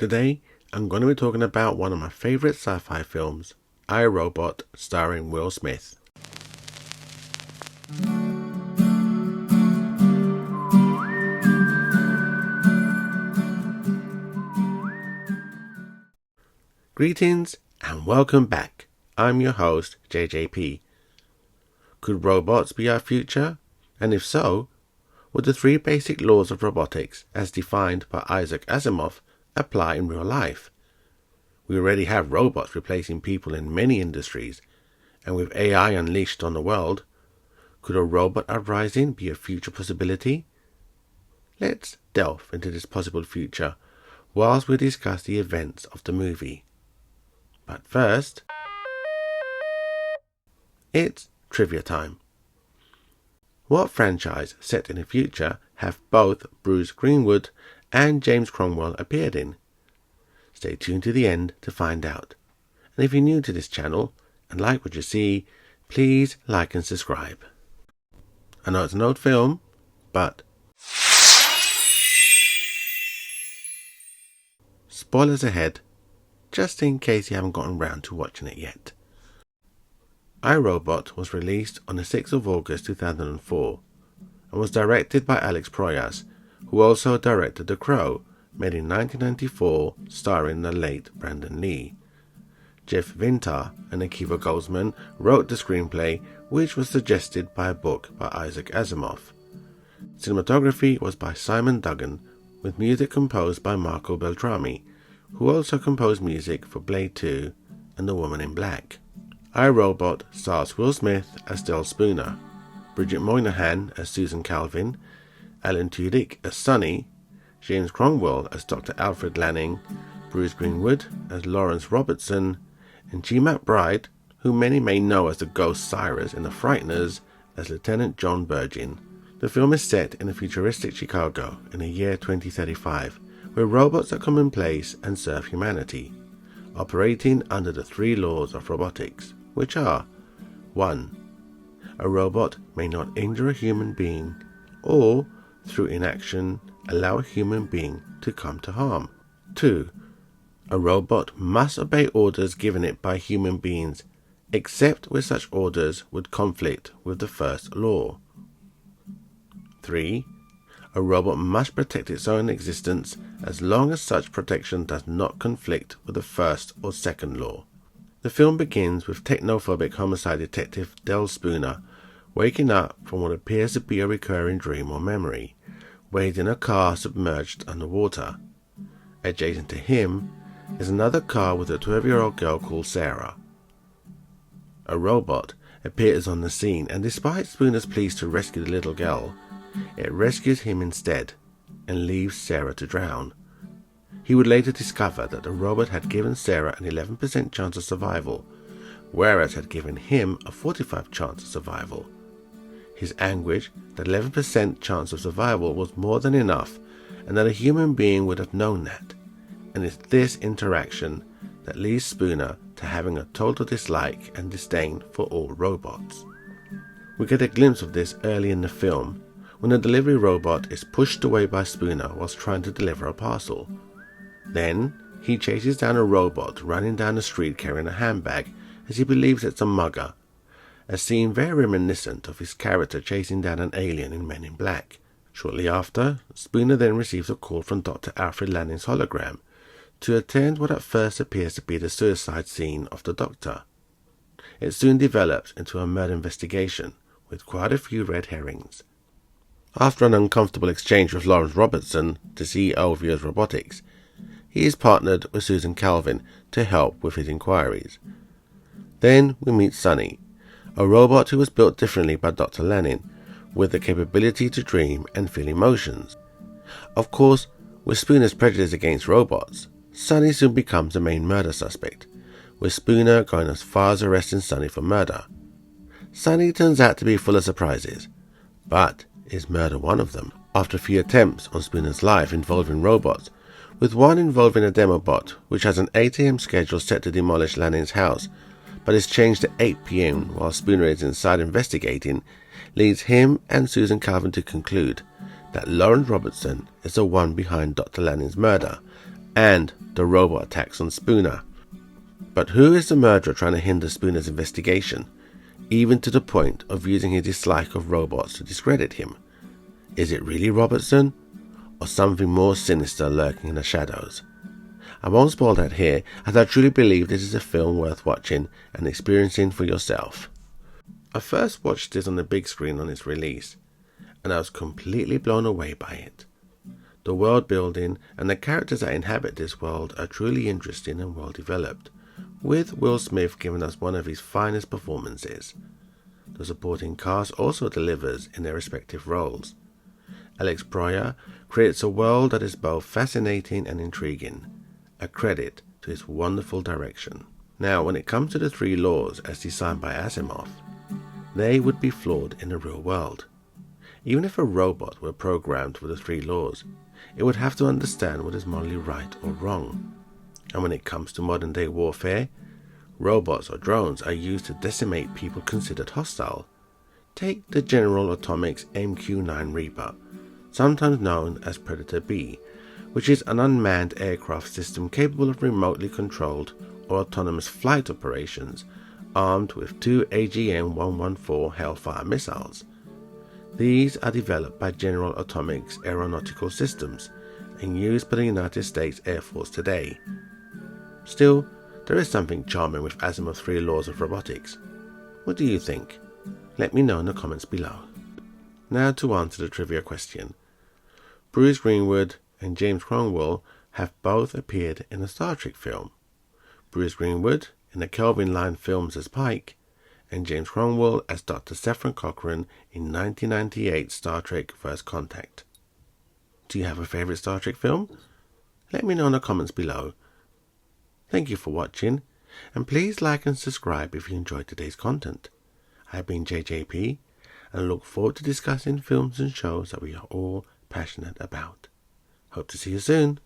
Today, I'm going to be talking about one of my favourite sci-fi films, I, Robot, starring Will Smith. Greetings and welcome back. I'm your host, JJP. Could robots be our future? And if so, would the three basic laws of robotics, as defined by Isaac Asimov, apply in real life? We already have robots replacing people in many industries, and with AI unleashed on the world, could a robot uprising be a future possibility? Let's delve into this possible future whilst we discuss the events of the movie. But first, it's trivia time. What franchise set in the future have both Bruce Greenwood and James Cromwell appeared in? Stay tuned to the end to find out. And if you're new to this channel and like what you see, please like and subscribe. I know it's an old film, but spoilers ahead, just in case you haven't gotten round to watching it yet. I, Robot was released on the 6th of August 2004 and was directed by Alex Proyas, who also directed The Crow, made in 1994, starring the late Brandon Lee. Jeff Vintar and Akiva Goldsman wrote the screenplay, which was suggested by a book by Isaac Asimov. Cinematography was by Simon Duggan, with music composed by Marco Beltrami, who also composed music for Blade 2 and The Woman in Black. I, Robot stars Will Smith as Del Spooner, Bridget Moynihan as Susan Calvin, Alan Tudyk as Sonny, James Cromwell as Dr. Alfred Lanning, Bruce Greenwood as Lawrence Robertson, and G. McBride, who many may know as the Ghost Cyrus in The Frighteners, as Lieutenant John Burgin. The film is set in a futuristic Chicago in the year 2035, where robots are commonplace and serve humanity, operating under the three laws of robotics, which are: 1. A robot may not injure a human being, or, through inaction, allow a human being to come to harm. 2. A robot must obey orders given it by human beings, except where such orders would conflict with the first law. 3. A robot must protect its own existence as long as such protection does not conflict with the first or second law. The film begins with technophobic homicide detective Del Spooner waking up from what appears to be a recurring dream or memory, waiting in a car submerged underwater. Adjacent to him is another car with a 12-year-old girl called Sarah. A robot appears on the scene, and despite Spooner's pleas to rescue the little girl, it rescues him instead and leaves Sarah to drown. He would later discover that the robot had given Sarah an 11% chance of survival, whereas had given him a 45% chance of survival. His anguish that 11% chance of survival was more than enough, and that a human being would have known that. And it's this interaction that leads Spooner to having a total dislike and disdain for all robots. We get a glimpse of this early in the film, when a delivery robot is pushed away by Spooner whilst trying to deliver a parcel. Then, he chases down a robot running down the street carrying a handbag as he believes it's a mugger, a scene very reminiscent of his character chasing down an alien in Men in Black. Shortly after, Spooner then receives a call from Dr. Alfred Lanning's hologram to attend what at first appears to be the suicide scene of the Doctor. It soon develops into a murder investigation with quite a few red herrings. After an uncomfortable exchange with Lawrence Robertson, the CEO of US Robotics, he is partnered with Susan Calvin to help with his inquiries. Then we meet Sonny, a robot who was built differently by Dr. Lanning, with the capability to dream and feel emotions. Of course, with Spooner's prejudice against robots, Sonny soon becomes the main murder suspect, with Spooner going as far as arresting Sonny for murder. Sonny turns out to be full of surprises, but is murder one of them? After a few attempts on Spooner's life involving robots, with one involving a demobot which has an 8 AM schedule set to demolish Lanning's house, but is changed to 8 PM while Spooner is inside investigating, leads him and Susan Calvin to conclude that Lawrence Robertson is the one behind Dr. Lanning's murder, and the robot attacks on Spooner. But who is the murderer trying to hinder Spooner's investigation, even to the point of using his dislike of robots to discredit him? Is it really Robertson, or something more sinister lurking in the shadows? I won't spoil that here, as I truly believe this is a film worth watching and experiencing for yourself. I first watched this on the big screen on its release, and I was completely blown away by it. The world building and the characters that inhabit this world are truly interesting and well developed, with Will Smith giving us one of his finest performances. The supporting cast also delivers in their respective roles. Alex Proyer creates a world that is both fascinating and intriguing, a credit to his wonderful direction. Now, when it comes to the 3 laws as designed by Asimov, they would be flawed in the real world. Even if a robot were programmed with the 3 laws, it would have to understand what is morally right or wrong. And when it comes to modern day warfare, robots or drones are used to decimate people considered hostile. Take the General Atomics MQ-9 Reaper, sometimes known as Predator B, which is an unmanned aircraft system capable of remotely controlled or autonomous flight operations, armed with 2 AGM-114 Hellfire missiles. These are developed by General Atomics Aeronautical Systems and used by the United States Air Force today. Still, there is something charming with Asimov's 3 laws of robotics. What do you think? Let me know in the comments below. Now to answer the trivia question. Bruce Greenwood and James Cromwell have both appeared in a Star Trek film. Bruce Greenwood in the Kelvin Line films as Pike, and James Cromwell as Dr. Saffron Cochrane in 1998 Star Trek First Contact. Do you have a favourite Star Trek film? Let me know in the comments below. Thank you for watching, and please like and subscribe if you enjoyed today's content. I have been JJP, and look forward to discussing films and shows that we are all passionate about. Hope to see you soon.